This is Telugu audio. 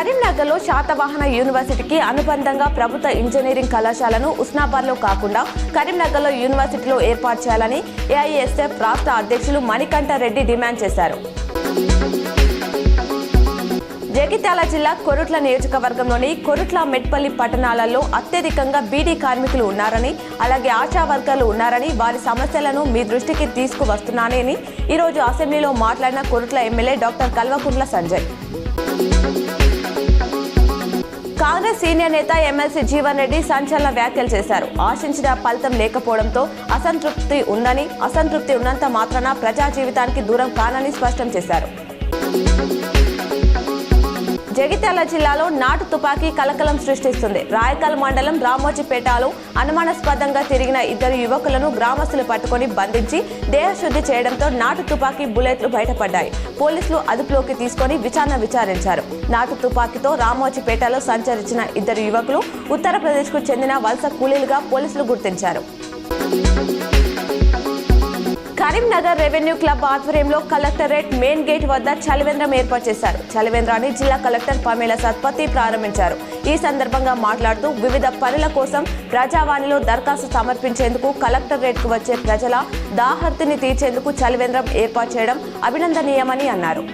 కరీంనగర్లో శాతవాహన యూనివర్సిటీకి అనుబంధంగా ప్రభుత్వ ఇంజనీరింగ్ కళాశాలను ఉస్నాబాద్లో కాకుండా కరీంనగర్లో యూనివర్సిటీలో ఏర్పాటు చేయాలని ఏఐఎస్ఎఫ్ రాష్ట్ర అధ్యక్షులు మణికంఠ రెడ్డి డిమాండ్ చేశారు. జగిత్యాల జిల్లా కొరుట్ల నియోజకవర్గంలోని కొరుట్ల మెట్పల్లి పట్టణాలలో అత్యధికంగా బీడీ కార్మికులు ఉన్నారని, అలాగే ఆశా వర్కర్లు ఉన్నారని, వారి సమస్యలను మీ దృష్టికి తీసుకువస్తున్నానని ఈరోజు అసెంబ్లీలో మాట్లాడిన Korutla MLA doctor Kalvakuntla Sanjay. Congress senior నేత ఎమ్మెల్సీ జీవన్ రెడ్డి సంచలన వ్యాఖ్యలు చేశారు. ఆశించిన ఫలితం లేకపోవడంతో అసంతృప్తి ఉన్నంత మాత్రాన ప్రజా జీవితానికి దూరం కానని స్పష్టం చేశారు. జగిత్యాల జిల్లాలో నాటు తుపాకీ కలకలం సృష్టిస్తుంది. రాయకల్ మండలం రామోజీపేటలో అనుమానాస్పదంగా తిరిగిన ఇద్దరు యువకులను గ్రామస్తులు పట్టుకొని బంధించి దేహశుద్ధి చేయడంతో నాటు తుపాకీ బుల్లెట్లు బయటపడ్డాయి. పోలీసులు అదుపులోకి తీసుకొని విచారించారు. నాటు తుపాకీతో రామోజీపేటలో సంచరించిన ఇద్దరు యువకులు ఉత్తరప్రదేశ్కు చెందిన వలస కూలీలుగా పోలీసులు గుర్తించారు. కరీంనగర్ రెవెన్యూ క్లబ్ ఆధ్వర్యంలో కలెక్టరేట్ మెయిన్ గేట్ వద్ద చలివేంద్రం ఏర్పాటు చేశారు. చలివేంద్రాన్ని జిల్లా కలెక్టర్ పమేల సత్పతి ప్రారంభించారు. ఈ సందర్భంగా మాట్లాడుతూ వివిధ పనుల కోసం ప్రజావాణిలో దరఖాస్తు సమర్పించేందుకు కలెక్టరేట్కు వచ్చే ప్రజల దాహార్తిని తీర్చేందుకు చలివేంద్రం ఏర్పాటు చేయడం అభినందనీయమని అన్నారు.